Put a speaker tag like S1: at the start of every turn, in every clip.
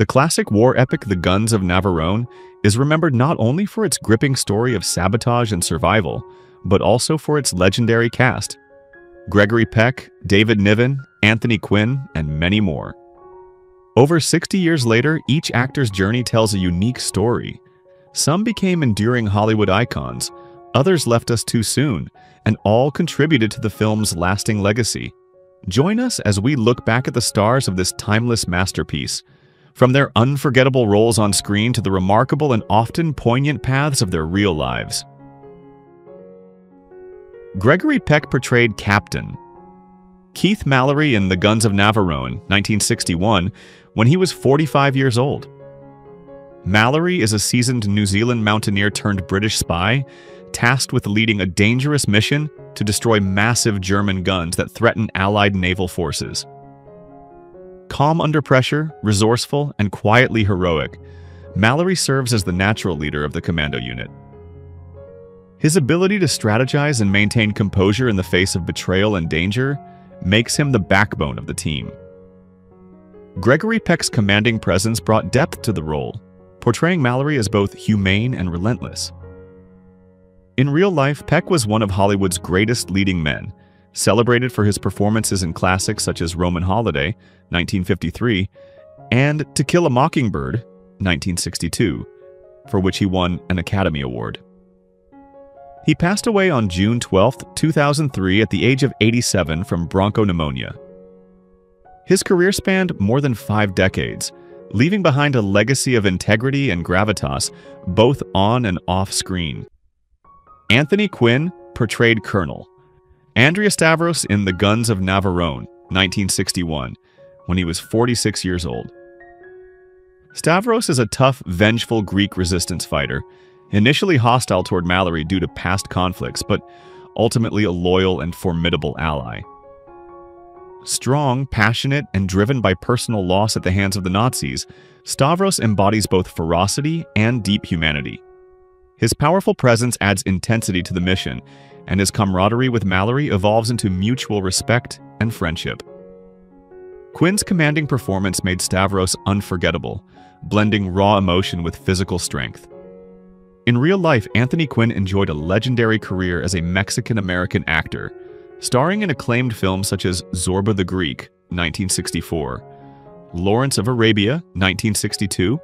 S1: The classic war epic The Guns of Navarone is remembered not only for its gripping story of sabotage and survival, but also for its legendary cast: Gregory Peck, David Niven, Anthony Quinn, and many more. Over 60 years later, each actor's journey tells a unique story. Some became enduring Hollywood icons, others left us too soon, and all contributed to the film's lasting legacy. Join us as we look back at the stars of this timeless masterpiece, from their unforgettable roles on screen to the remarkable and often poignant paths of their real lives. Gregory Peck portrayed Captain Keith Mallory in The Guns of Navarone, 1961, when he was 45 years old. Mallory is a seasoned New Zealand mountaineer turned British spy, tasked with leading a dangerous mission to destroy massive German guns that threaten Allied naval forces. Calm under pressure, resourceful, and quietly heroic, Mallory serves as the natural leader of the commando unit. His ability to strategize and maintain composure in the face of betrayal and danger makes him the backbone of the team. Gregory Peck's commanding presence brought depth to the role, portraying Mallory as both humane and relentless. In real life, Peck was one of Hollywood's greatest leading men, celebrated for his performances in classics such as Roman Holiday, 1953, and To Kill a Mockingbird, 1962, for which he won an Academy Award. He passed away on June 12, 2003 at the age of 87 from bronchopneumonia. His career spanned more than 5 decades, leaving behind a legacy of integrity and gravitas, both on and off screen. Anthony Quinn portrayed Colonel Andrea Stavros in The Guns of Navarone, 1961, when he was 46 years old. Stavros is a tough, vengeful Greek resistance fighter, initially hostile toward Mallory due to past conflicts, but ultimately a loyal and formidable ally. Strong, passionate, and driven by personal loss at the hands of the Nazis, Stavros embodies both ferocity and deep humanity. His powerful presence adds intensity to the mission, and his camaraderie with Mallory evolves into mutual respect and friendship. Quinn's commanding performance made Stavros unforgettable, blending raw emotion with physical strength. In real life, Anthony Quinn enjoyed a legendary career as a Mexican-American actor, starring in acclaimed films such as Zorba the Greek, 1964, Lawrence of Arabia, 1962,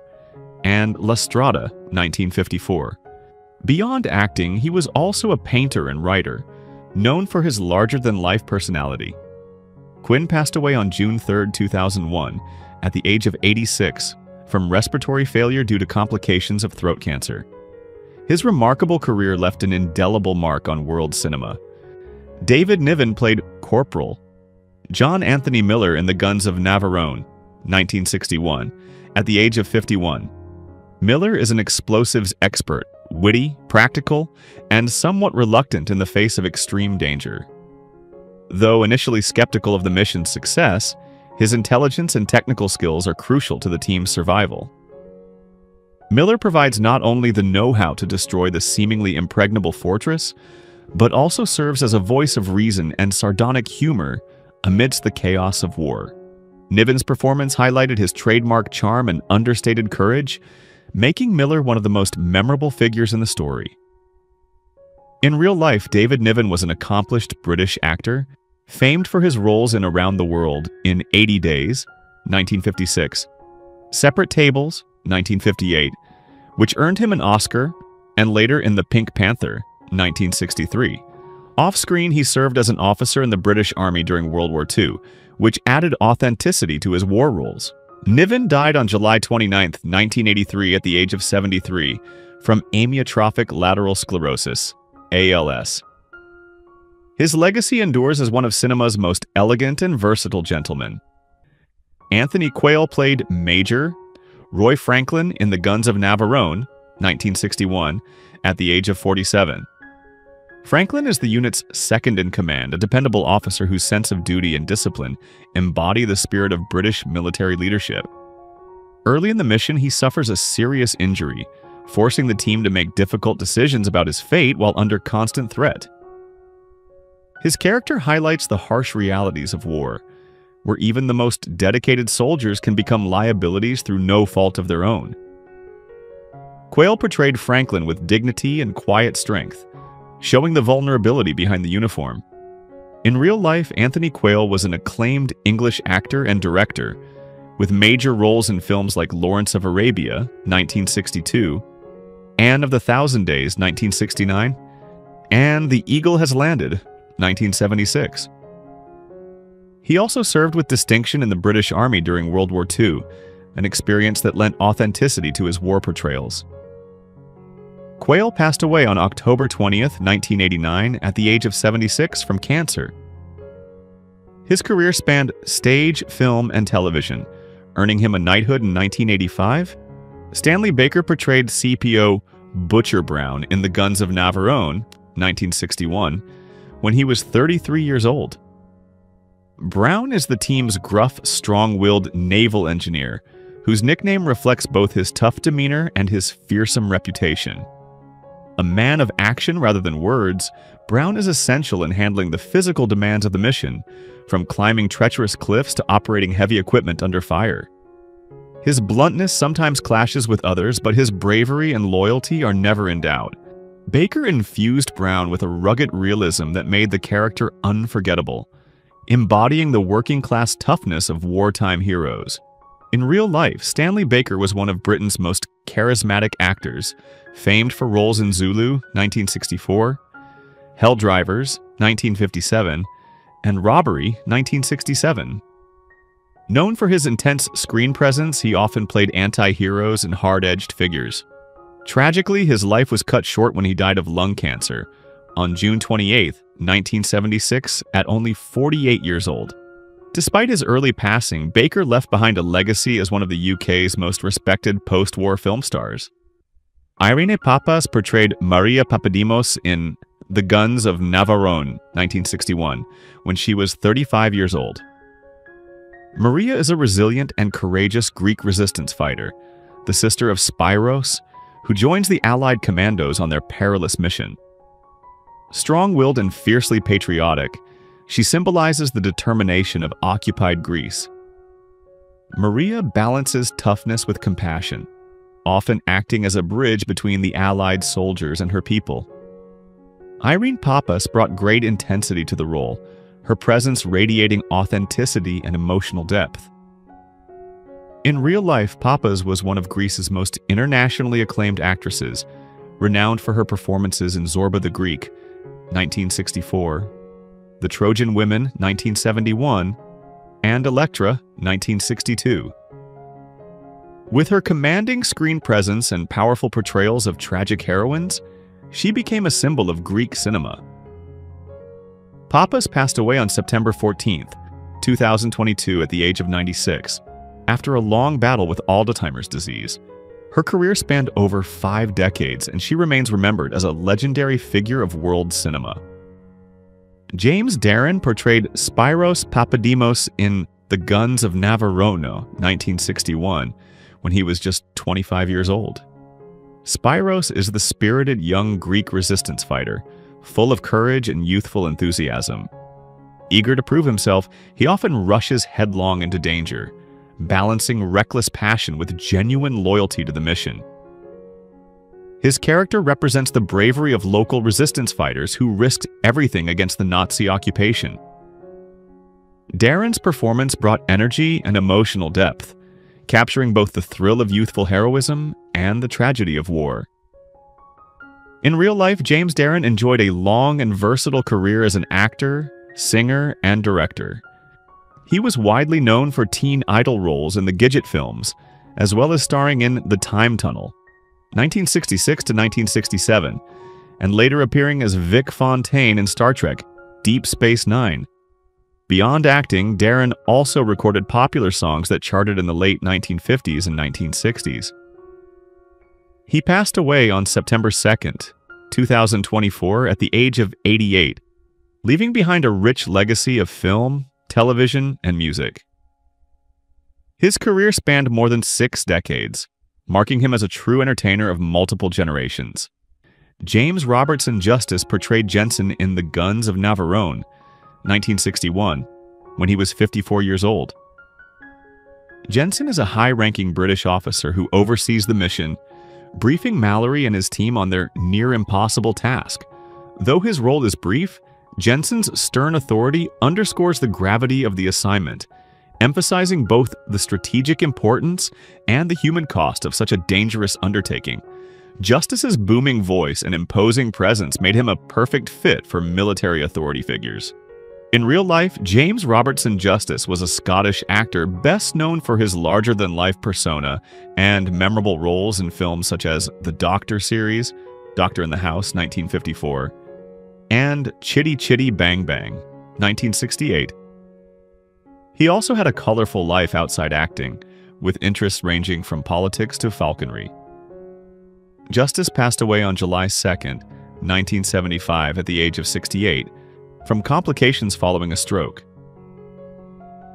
S1: and La Strada, 1954. Beyond acting, he was also a painter and writer, known for his larger-than-life personality. Quinn passed away on June 3, 2001, at the age of 86, from respiratory failure due to complications of throat cancer. His remarkable career left an indelible mark on world cinema. David Niven played Corporal John Anthony Miller in The Guns of Navarone, 1961, at the age of 51. Miller is an explosives expert, witty, practical, and somewhat reluctant in the face of extreme danger. Though initially skeptical of the mission's success, his intelligence and technical skills are crucial to the team's survival. Miller provides not only the know-how to destroy the seemingly impregnable fortress, but also serves as a voice of reason and sardonic humor amidst the chaos of war. Niven's performance highlighted his trademark charm and understated courage, making Miller one of the most memorable figures in the story. In real life, David Niven was an accomplished British actor, famed for his roles in Around the World in 80 Days, 1956, Separate Tables, 1958, which earned him an Oscar, and later in The Pink Panther, 1963. Off-screen, he served as an officer in the British Army during World War II, which added authenticity to his war roles. Niven died on July 29, 1983 at the age of 73 from amyotrophic lateral sclerosis, ALS. His legacy endures as one of cinema's most elegant and versatile gentlemen. Anthony Quayle played Major Roy Franklin in The Guns of Navarone, 1961, at the age of 47. Franklin is the unit's second-in-command, a dependable officer whose sense of duty and discipline embody the spirit of British military leadership. Early in the mission, he suffers a serious injury, forcing the team to make difficult decisions about his fate while under constant threat. His character highlights the harsh realities of war, where even the most dedicated soldiers can become liabilities through no fault of their own. Quayle portrayed Franklin with dignity and quiet strength, showing the vulnerability behind the uniform. In real life, Anthony Quayle was an acclaimed English actor and director, with major roles in films like Lawrence of Arabia, 1962, Anne of the Thousand Days, 1969, and The Eagle Has Landed, 1976. He also served with distinction in the British Army during World War II, an experience that lent authenticity to his war portrayals. Quayle passed away on October 20th, 1989, at the age of 76 from cancer. His career spanned stage, film, and television, earning him a knighthood in 1985. Stanley Baker portrayed CPO Butcher Brown in the Guns of Navarone, 1961, when he was 33 years old. Brown is the team's gruff, strong-willed naval engineer, whose nickname reflects both his tough demeanor and his fearsome reputation. A man of action rather than words, Brown is essential in handling the physical demands of the mission, from climbing treacherous cliffs to operating heavy equipment under fire. His bluntness sometimes clashes with others, but his bravery and loyalty are never in doubt. Baker infused Brown with a rugged realism that made the character unforgettable, embodying the working-class toughness of wartime heroes. In real life, Stanley Baker was one of Britain's most charismatic actors, famed for roles in Zulu, 1964, Hell Drivers, 1957, and Robbery, 1967. Known for his intense screen presence, he often played anti-heroes and hard-edged figures. Tragically, his life was cut short when he died of lung cancer on June 28, 1976, at only 48 years old. Despite his early passing, Baker left behind a legacy as one of the UK's most respected post-war film stars. Irene Papas portrayed Maria Pappadimos in The Guns of Navarone, 1961, when she was 35 years old. Maria is a resilient and courageous Greek resistance fighter, the sister of Spyros, who joins the Allied commandos on their perilous mission. Strong-willed and fiercely patriotic, she symbolizes the determination of occupied Greece. Maria balances toughness with compassion, often acting as a bridge between the Allied soldiers and her people. Irene Papas brought great intensity to the role, her presence radiating authenticity and emotional depth. In real life, Papas was one of Greece's most internationally acclaimed actresses, renowned for her performances in Zorba the Greek, 1964, The Trojan Women, 1971, and Electra, 1962. With her commanding screen presence and powerful portrayals of tragic heroines, she became a symbol of Greek cinema. Papas passed away on September 14, 2022 at the age of 96, after a long battle with Alzheimer's disease. Her career spanned over 5 decades, and she remains remembered as a legendary figure of world cinema. James Darren portrayed Spyros Pappadimos in The Guns of Navarone, 1961, when he was just 25 years old. Spyros is the spirited young Greek resistance fighter, full of courage and youthful enthusiasm. Eager to prove himself, he often rushes headlong into danger, balancing reckless passion with genuine loyalty to the mission. His character represents the bravery of local resistance fighters who risked everything against the Nazi occupation. Darren's performance brought energy and emotional depth, capturing both the thrill of youthful heroism and the tragedy of war. In real life, James Darren enjoyed a long and versatile career as an actor, singer, and director. He was widely known for teen idol roles in the Gidget films, as well as starring in The Time Tunnel, 1966 to 1967, and later appearing as Vic Fontaine in Star Trek: Deep Space Nine. Beyond acting, Darren also recorded popular songs that charted in the late 1950s and 1960s. He passed away on September 2nd, 2024, at the age of 88, leaving behind a rich legacy of film, television, and music. His career spanned more than 6 decades, marking him as a true entertainer of multiple generations. James Robertson Justice portrayed Jensen in The Guns of Navarone, 1961, when he was 54 years old. Jensen is a high-ranking British officer who oversees the mission, briefing Mallory and his team on their near-impossible task. Though his role is brief, Jensen's stern authority underscores the gravity of the assignment, emphasizing both the strategic importance and the human cost of such a dangerous undertaking. Justice's booming voice and imposing presence made him a perfect fit for military authority figures. In real life, James Robertson Justice was a Scottish actor best known for his larger-than-life persona and memorable roles in films such as the Doctor series, Doctor in the House, 1954, and Chitty Chitty Bang Bang, 1968. He also had a colorful life outside acting, with interests ranging from politics to falconry. Justice passed away on July 2, 1975, at the age of 68, from complications following a stroke.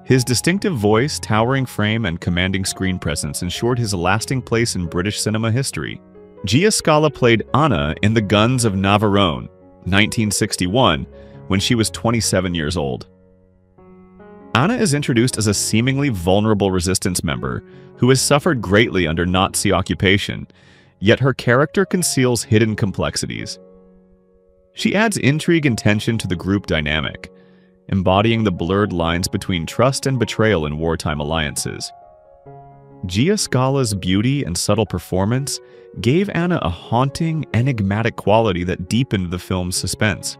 S1: His distinctive voice, towering frame, and commanding screen presence ensured his lasting place in British cinema history. Gia Scala played Anna in the Guns of Navarone, 1961, when she was 27 years old. Anna is introduced as a seemingly vulnerable resistance member who has suffered greatly under Nazi occupation, yet her character conceals hidden complexities. She adds intrigue and tension to the group dynamic, embodying the blurred lines between trust and betrayal in wartime alliances. Gia Scala's beauty and subtle performance gave Anna a haunting, enigmatic quality that deepened the film's suspense.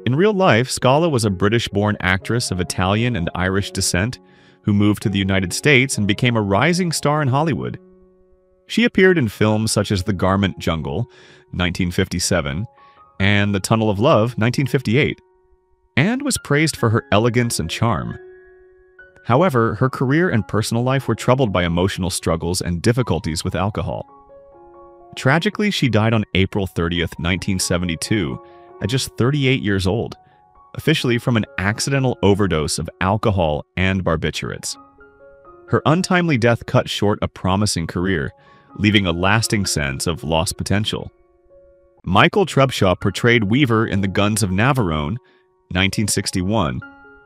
S1: In real life, Scala was a British-born actress of Italian and Irish descent who moved to the United States and became a rising star in Hollywood. She appeared in films such as The Garment Jungle, 1957, and The Tunnel of Love, 1958, and was praised for her elegance and charm. However, her career and personal life were troubled by emotional struggles and difficulties with alcohol. Tragically, she died on April 30, 1972, at just 38 years old, officially from an accidental overdose of alcohol and barbiturates. Her untimely death cut short a promising career, leaving a lasting sense of lost potential. Michael Trubshaw portrayed Weaver in the Guns of Navarone, 1961,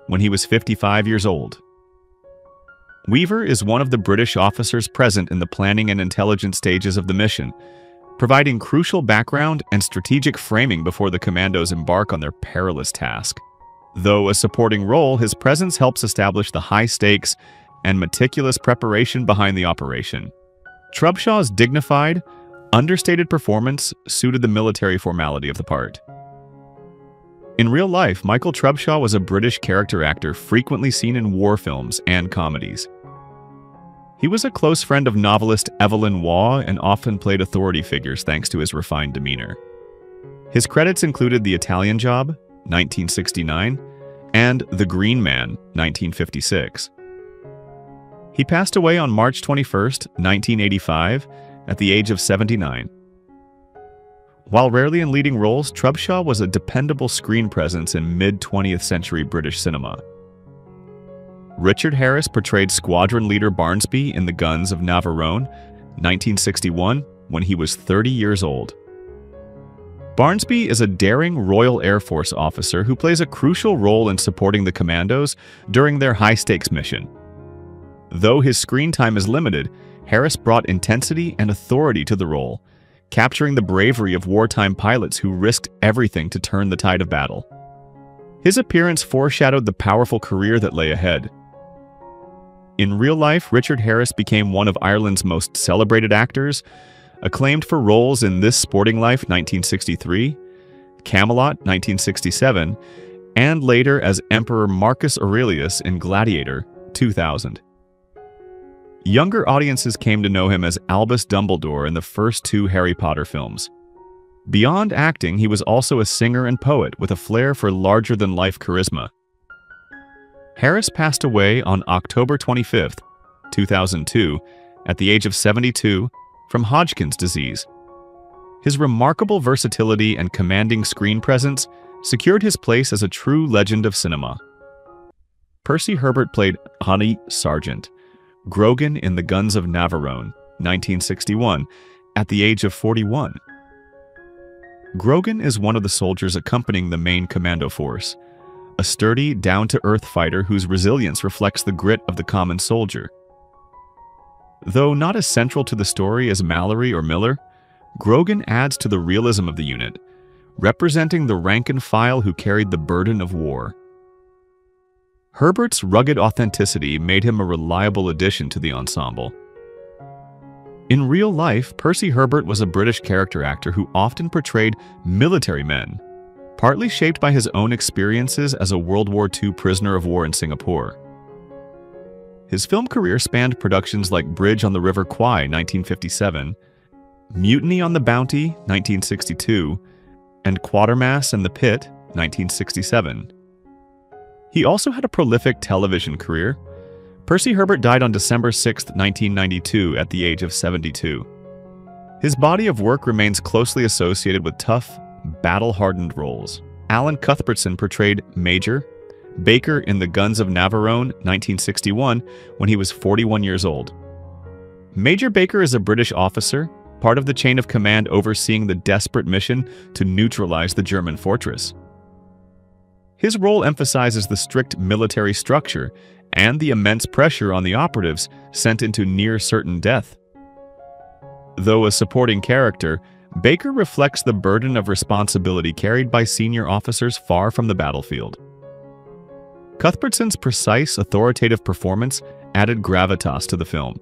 S1: when he was 55 years old. Weaver is one of the British officers present in the planning and intelligence stages of the mission, providing crucial background and strategic framing before the commandos embark on their perilous task. Though a supporting role, his presence helps establish the high stakes and meticulous preparation behind the operation. Trubshaw's dignified, understated performance suited the military formality of the part. In real life, Michael Trubshaw was a British character actor frequently seen in war films and comedies. He was a close friend of novelist Evelyn Waugh and often played authority figures thanks to his refined demeanor. His credits included The Italian Job, 1969, and The Green Man, 1956. He passed away on March 21, 1985, at the age of 79. While rarely in leading roles, Trubshaw was a dependable screen presence in mid-20th century British cinema. Richard Harris portrayed Squadron Leader Barnsby in the Guns of Navarone, 1961, when he was 30 years old. Barnsby is a daring Royal Air Force officer who plays a crucial role in supporting the commandos during their high-stakes mission. Though his screen time is limited, Harris brought intensity and authority to the role, capturing the bravery of wartime pilots who risked everything to turn the tide of battle. His appearance foreshadowed the powerful career that lay ahead. In real life, Richard Harris became one of Ireland's most celebrated actors, acclaimed for roles in This Sporting Life, 1963, Camelot, 1967, and later as Emperor Marcus Aurelius in Gladiator, 2000. Younger audiences came to know him as Albus Dumbledore in the first two Harry Potter films. Beyond acting, he was also a singer and poet with a flair for larger-than-life charisma. Harris passed away on October 25, 2002, at the age of 72, from Hodgkin's disease. His remarkable versatility and commanding screen presence secured his place as a true legend of cinema. Percy Herbert played Honey Sargent, Grogan in the Guns of Navarone, 1961, at the age of 41. Grogan is one of the soldiers accompanying the main commando force, a sturdy, down-to-earth fighter whose resilience reflects the grit of the common soldier. Though not as central to the story as Mallory or Miller, Grogan adds to the realism of the unit, representing the rank-and-file who carried the burden of war. Herbert's rugged authenticity made him a reliable addition to the ensemble. In real life, Percy Herbert was a British character actor who often portrayed military men, partly shaped by his own experiences as a World War II prisoner of war in Singapore. His film career spanned productions like Bridge on the River Kwai, 1957, Mutiny on the Bounty, 1962, and Quatermass and the Pit, 1967. He also had a prolific television career. Percy Herbert died on December 6, 1992, at the age of 72. His body of work remains closely associated with tough, battle-hardened roles. Alan Cuthbertson portrayed Major Baker in the Guns of Navarone, 1961, when he was 41 years old. Major Baker is a British officer, part of the chain of command overseeing the desperate mission to neutralize the German fortress. His role emphasizes the strict military structure and the immense pressure on the operatives sent into near-certain death. Though a supporting character, Baker reflects the burden of responsibility carried by senior officers far from the battlefield. Cuthbertson's precise, authoritative performance added gravitas to the film.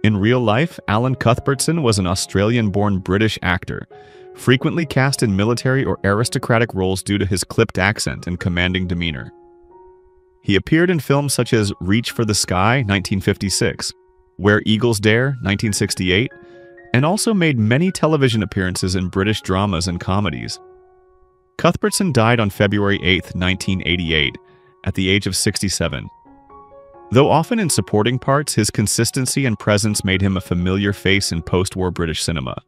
S1: In real life, Alan Cuthbertson was an Australian-born British actor, frequently cast in military or aristocratic roles due to his clipped accent and commanding demeanor. He appeared in films such as Reach for the Sky, 1956, Where Eagles Dare, 1968, and also made many television appearances in British dramas and comedies. Cuthbertson died on February 8, 1988, at the age of 67. Though often in supporting parts, his consistency and presence made him a familiar face in post-war British cinema.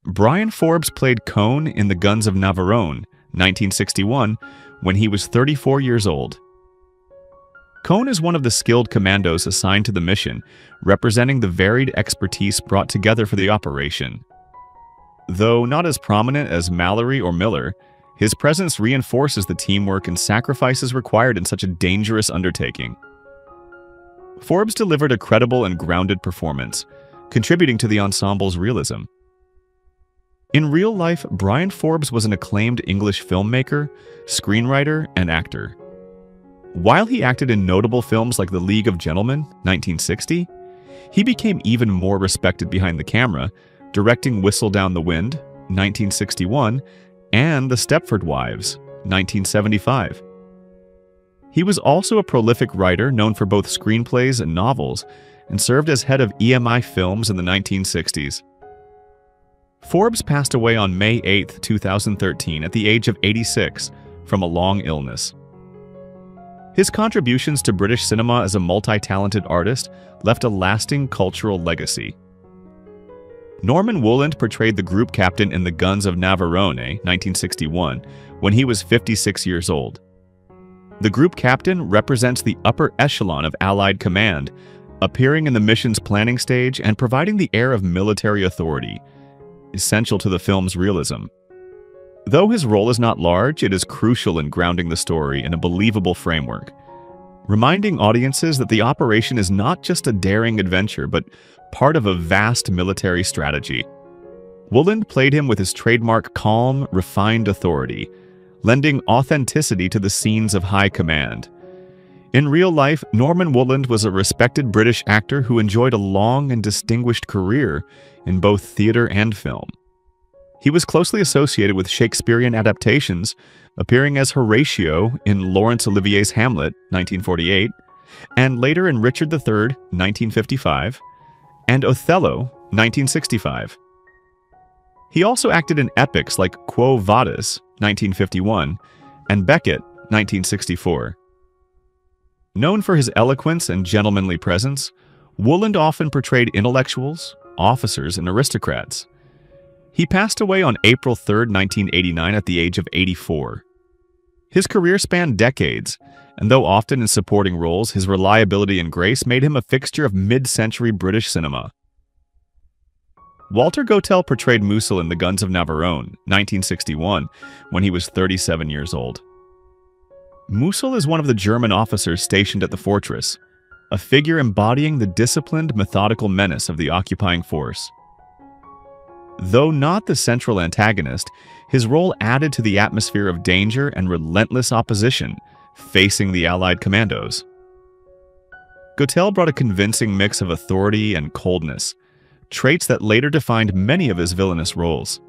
S1: Brian Forbes played Cone in the Guns of Navarone, 1961, when he was 34 years old. Cone is one of the skilled commandos assigned to the mission, representing the varied expertise brought together for the operation. Though not as prominent as Mallory or Miller, his presence reinforces the teamwork and sacrifices required in such a dangerous undertaking. Forbes delivered a credible and grounded performance, contributing to the ensemble's realism. In real life, Brian Forbes was an acclaimed English filmmaker, screenwriter, and actor. While he acted in notable films like The League of Gentlemen, 1960, he became even more respected behind the camera, directing Whistle Down the Wind, 1961, and The Stepford Wives, 1975. He was also a prolific writer known for both screenplays and novels, and served as head of EMI Films in the 1960s. Forbes passed away on May 8, 2013, at the age of 86, from a long illness. His contributions to British cinema as a multi-talented artist left a lasting cultural legacy. Norman Wooland portrayed the group captain in the Guns of Navarone, 1961, when he was 56 years old. The group captain represents the upper echelon of Allied command, appearing in the mission's planning stage and providing the air of military authority, essential to the film's realism. Though his role is not large, it is crucial in grounding the story in a believable framework, reminding audiences that the operation is not just a daring adventure, but part of a vast military strategy. Wooland played him with his trademark calm, refined authority, lending authenticity to the scenes of high command. In real life, Norman Wooland was a respected British actor who enjoyed a long and distinguished career in both theater and film. He was closely associated with Shakespearean adaptations, appearing as Horatio in Laurence Olivier's Hamlet, 1948, and later in Richard III, 1955, and Othello, 1965. He also acted in epics like Quo Vadis, 1951, and Becket, 1964. Known for his eloquence and gentlemanly presence, Wooland often portrayed intellectuals, officers, and aristocrats. He passed away on April 3, 1989, at the age of 84. His career spanned decades, and though often in supporting roles, his reliability and grace made him a fixture of mid-century British cinema. Walter Gotell portrayed Musil in The Guns of Navarone, 1961, when he was 37 years old. Musil is one of the German officers stationed at the fortress, a figure embodying the disciplined, methodical menace of the occupying force. Though not the central antagonist, his role added to the atmosphere of danger and relentless opposition facing the Allied commandos. Gautel brought a convincing mix of authority and coldness, traits that later defined many of his villainous roles.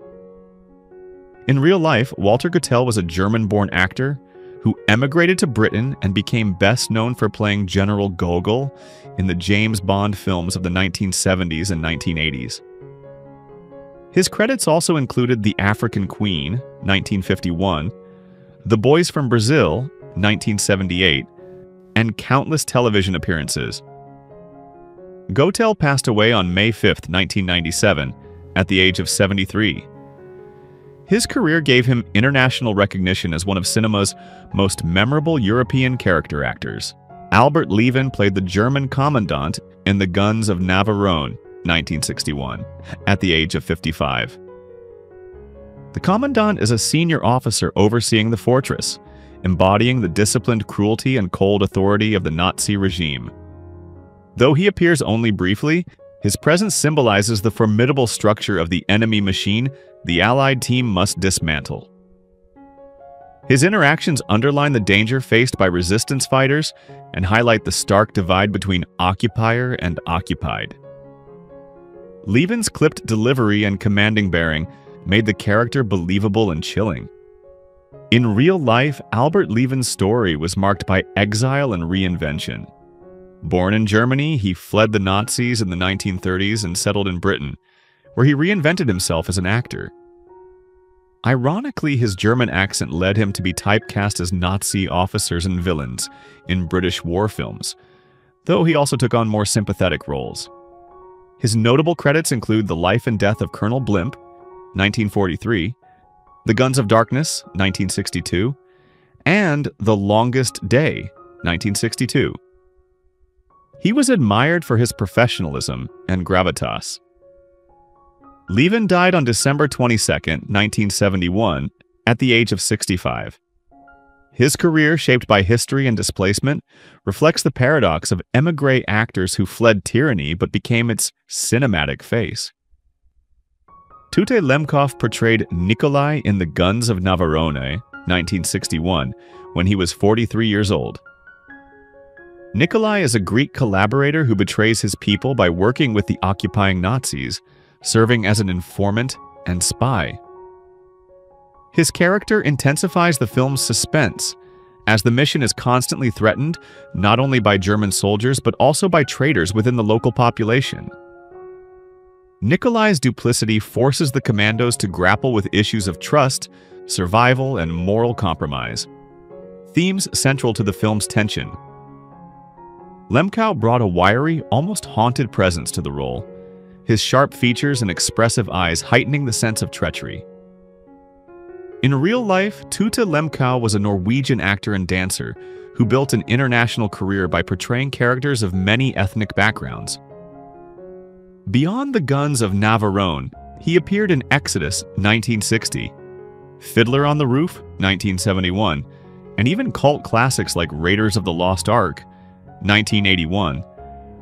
S1: In real life, Walter Gautel was a German-born actor who emigrated to Britain and became best known for playing General Gogol in the James Bond films of the 1970s and 1980s. His credits also included The African Queen, 1951, The Boys from Brazil, 1978, and countless television appearances. Gautel passed away on May 5, 1997, at the age of 73. His career gave him international recognition as one of cinema's most memorable European character actors. Albert Levin played the German commandant in The Guns of Navarone, 1961, at the age of 55. The commandant is a senior officer overseeing the fortress, embodying the disciplined cruelty and cold authority of the Nazi regime. Though he appears only briefly, his presence symbolizes the formidable structure of the enemy machine the Allied team must dismantle. His interactions underline the danger faced by resistance fighters and highlight the stark divide between occupier and occupied. Levin's clipped delivery and commanding bearing made the character believable and chilling. In real life, Albert Levin's story was marked by exile and reinvention. Born in Germany, he fled the Nazis in the 1930s and settled in Britain, where he reinvented himself as an actor. Ironically, his German accent led him to be typecast as Nazi officers and villains in British war films, though he also took on more sympathetic roles. His notable credits include The Life and Death of Colonel Blimp, 1943, The Guns of Darkness, 1962, and The Longest Day, 1962. He was admired for his professionalism and gravitas. Levin died on December 22, 1971, at the age of 65. His career, shaped by history and displacement, reflects the paradox of émigré actors who fled tyranny but became its cinematic face. Tute Lemkov portrayed Nikolai in The Guns of Navarone, 1961, when he was 43 years old. Nikolai is a Greek collaborator who betrays his people by working with the occupying Nazis, serving as an informant and spy. His character intensifies the film's suspense, as the mission is constantly threatened not only by German soldiers but also by traitors within the local population. Nikolai's duplicity forces the commandos to grapple with issues of trust, survival, and moral compromise, themes central to the film's tension. Lemkov brought a wiry, almost haunted presence to the role, his sharp features and expressive eyes heightening the sense of treachery. In real life, Tute Lemkov was a Norwegian actor and dancer who built an international career by portraying characters of many ethnic backgrounds. Beyond The Guns of Navarone, he appeared in Exodus, 1960, Fiddler on the Roof, 1971, and even cult classics like Raiders of the Lost Ark, 1981,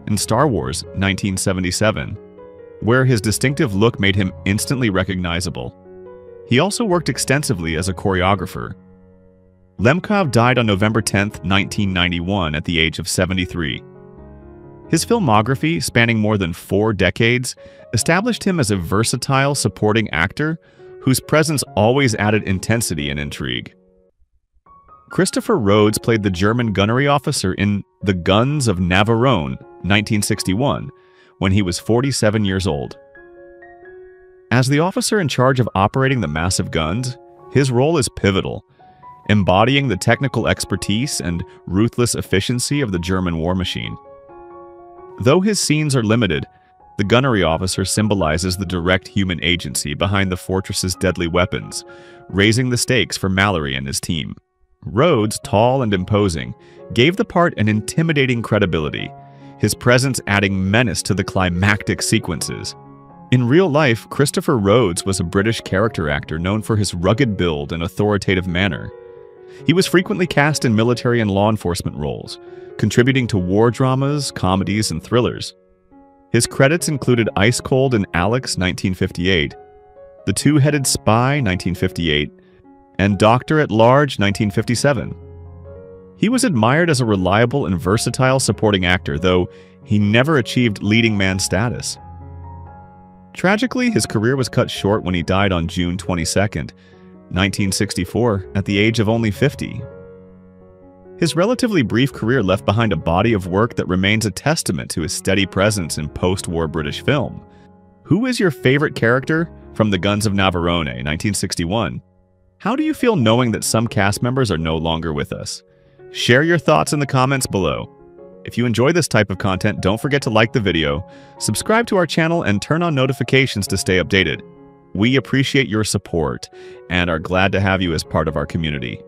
S1: and Star Wars, 1977, where his distinctive look made him instantly recognizable. He also worked extensively as a choreographer. Lemkov died on November 10, 1991, at the age of 73. His filmography, spanning more than 4 decades, established him as a versatile supporting actor whose presence always added intensity and intrigue. Christopher Rhodes played the German gunnery officer in The Guns of Navarone, 1961, when he was 47 years old. As the officer in charge of operating the massive guns, his role is pivotal, embodying the technical expertise and ruthless efficiency of the German war machine. Though his scenes are limited, the gunnery officer symbolizes the direct human agency behind the fortress's deadly weapons, raising the stakes for Mallory and his team. Rhodes, tall and imposing, gave the part an intimidating credibility, his presence adding menace to the climactic sequences. In real life, Christopher Rhodes was a British character actor known for his rugged build and authoritative manner. He was frequently cast in military and law enforcement roles, contributing to war dramas, comedies, and thrillers. His credits included Ice Cold and Alex, 1958, The Two-Headed Spy, 1958, and Doctor at Large, 1957. He was admired as a reliable and versatile supporting actor, though he never achieved leading man status. Tragically, his career was cut short when he died on June 22, 1964, at the age of only 50. His relatively brief career left behind a body of work that remains a testament to his steady presence in post-war British film. Who is your favorite character from the Guns of Navarone, 1961? How do you feel knowing that some cast members are no longer with us? Share your thoughts in the comments below. If you enjoy this type of content, don't forget to like the video, subscribe to our channel, and turn on notifications to stay updated. We appreciate your support and are glad to have you as part of our community.